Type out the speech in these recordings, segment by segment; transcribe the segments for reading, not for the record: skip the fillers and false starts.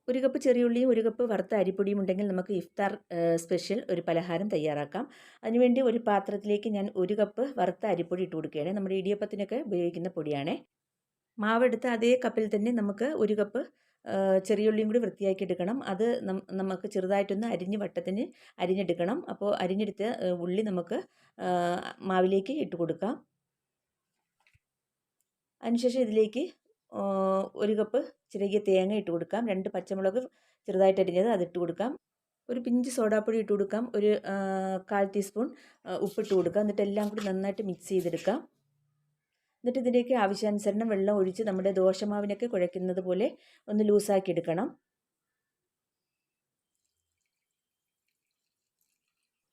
1 cup ചെറിയുള്ളിയും 1 cup വറുത്ത അരിപ്പൊടിയും ഉണ്ടെങ്കിൽ നമുക്ക് ഇഫ്താർ സ്പെഷ്യൽ ഒരു പലഹാരം തയ്യാറാക്കാം. അതിനുവേണ്ടി ഒരു പാത്രത്തിലേക്ക് ഞാൻ 1 കപ്പ് വറുത്ത അരിപ്പൊടി ഇട്ട് കൊടുക്കുകയാണ്. നമ്മുടെ ഇടിയപ്പത്തിനൊക്കെ ഉപയോഗിക്കുന്ന പൊടിയാണേ. മാവെടുത്ത അതേ കപ്പിൽ തന്നെ നമുക്ക് 1 കപ്പ് ചെറിയുള്ളിയും കൂടി വൃത്തിയാക്കി എടുക്കണം. അത് നമുക്ക് ചെറുതായിട്ടൊന്ന് അരിഞ്ഞ് വട്ടത്തിന് അരിഞ്ഞെടുക്കണം. അപ്പോൾ അരിഞ്ഞെടുത്ത ഉള്ളി നമുക്ക് മാവിലേക്ക് ഇട്ട് കൊടുക്കാം. അതിനുശേഷം ഇതിലേക്ക് 1 കപ്പ് ചിരകിയ തേങ്ങ ഇട്ട് കൊടുക്കാം. 2 പച്ചമുളക് ചെറുതായിട്ട് അരിഞ്ഞത് അതിട്ട് കൊടുക്കാം. ഒരു പിഞ്ച് സോഡാപ്പൊടി ഇട്ട് കൊടുക്കാം. ഒരു 1/4 ടീസ്പൂൺ ഉപ്പിട്ട് കൊടുക്കാം. എന്നിട്ട് എല്ലാം കൂടി നന്നായിട്ട് മിക്സ് ചെയ്തെടുക്കാം. എന്നിട്ട് ഇതിലേക്ക് ആവശ്യാനുസരണം വെള്ളം ഒഴിച്ച് നമ്മുടെ ദോശമാവിനൊക്കെ കുഴയ്ക്കുന്നത് പോലെ ഒന്ന് ലൂസാക്കി എടുക്കണം.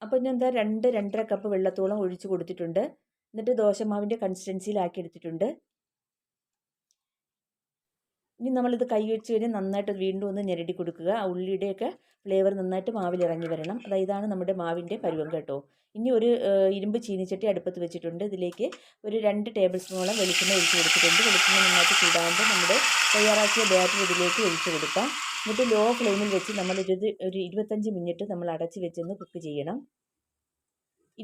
അപ്പോൾ ഞാൻ എന്താ 2-2.5 കപ്പ് വെള്ളത്തോളം ഒഴിച്ച് കൊടുത്തിട്ടുണ്ട്. എന്നിട്ട് ദോശമാവിൻ്റെ കൺസിസ്റ്റൻസിയിലാക്കി എടുത്തിട്ടുണ്ട്. ഇനി നമ്മളിത് കൈ വെച്ച് കഴിഞ്ഞാൽ നന്നായിട്ട് വീണ്ടും ഒന്ന് ഞെരടി കൊടുക്കുക. ആ ഉള്ളിയുടെയൊക്കെ ഫ്ലേവർ നന്നായിട്ട് മാവിൽ ഇറങ്ങി വരണം. ഇതാണ് നമ്മുടെ മാവിൻ്റെ പരുവം കേട്ടോ. ഇനി ഒരു ഇരുമ്പ് ചീനിച്ചട്ടി അടുപ്പത്ത് വെച്ചിട്ടുണ്ട്. ഇതിലേക്ക് ഒരു 2 ടേബിൾ സ്പൂണോളം വെളിച്ചെണ്ണ ഒഴിച്ച് കൊടുത്തിട്ടുണ്ട്. വെളിച്ചെണ്ണ നന്നായിട്ട് ചൂടാകുമ്പോൾ നമ്മുടെ തയ്യാറാക്കിയ ബാറ്റർ ഇതിലേക്ക് ഒഴിച്ച് കൊടുക്കാം. എന്നിട്ട് ലോ ഫ്ലെയിമിൽ വെച്ച് ഒരു 25 മിനിറ്റ് നമ്മൾ അടച്ച് വെച്ചൊന്ന് കുക്ക് ചെയ്യണം.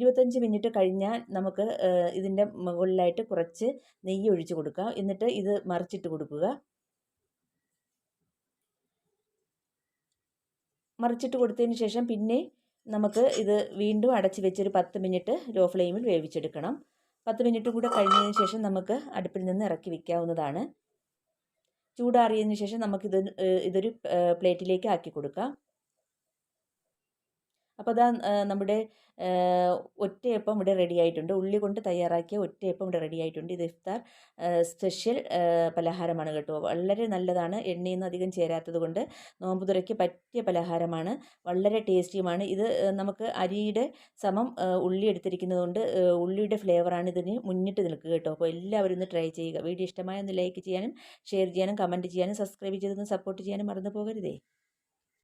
25 മിനിറ്റ് കഴിഞ്ഞാൽ നമുക്ക് ഇതിൻ്റെ മുകളിലായിട്ട് കുറച്ച് നെയ്യ് ഒഴിച്ച് കൊടുക്കാം. എന്നിട്ട് ഇത് മറിച്ചിട്ട് കൊടുക്കുക. മറിച്ചിട്ട് കൊടുത്തതിന് ശേഷം പിന്നെ നമുക്ക് ഇത് വീണ്ടും അടച്ച് വെച്ചൊരു 10 മിനിറ്റ് ലോ ഫ്ലെയിമിൽ വേവിച്ചെടുക്കണം. 10 മിനിറ്റ് കൂടെ കഴിഞ്ഞതിന് ശേഷം നമുക്ക് അടുപ്പിൽ നിന്ന് ഇറക്കി വയ്ക്കാവുന്നതാണ്. ചൂടാറിയതിന് ശേഷം ഇതൊരു പ്ലേറ്റിലേക്ക് ആക്കി കൊടുക്കാം. അപ്പോൾ അതാ നമ്മുടെ ഒറ്റയപ്പം ഇവിടെ റെഡി ആയിട്ടുണ്ട്. ഉള്ളി കൊണ്ട് തയ്യാറാക്കിയ ഒറ്റയപ്പം ഇവിടെ റെഡി ആയിട്ടുണ്ട്. ഇത് ഇഫ്താർ സ്പെഷ്യൽ പലഹാരമാണ് കേട്ടോ. വളരെ നല്ലതാണ്. എണ്ണയൊന്നും അധികം ചേരാത്തത് കൊണ്ട് നോമ്പുതുറയ്ക്ക് പറ്റിയ പലഹാരമാണ്. വളരെ ടേസ്റ്റിയുമാണ്. ഇത് നമുക്ക് അരിയുടെ സമം ഉള്ളി എടുത്തിരിക്കുന്നത് കൊണ്ട് ഉള്ളിയുടെ ഫ്ലേവറാണ് ഇതിന് മുന്നിട്ട് നിൽക്കുക കേട്ടോ. അപ്പോൾ എല്ലാവരും ഒന്ന് ട്രൈ ചെയ്യുക. വീഡിയോ ഇഷ്ടമായ ഒന്ന് ലൈക്ക് ചെയ്യാനും ഷെയർ ചെയ്യാനും കമൻറ്റ് ചെയ്യാനും സബ്സ്ക്രൈബ് ചെയ്തൊന്ന് സപ്പോർട്ട് ചെയ്യാനും മറന്നു പോകരുതേ.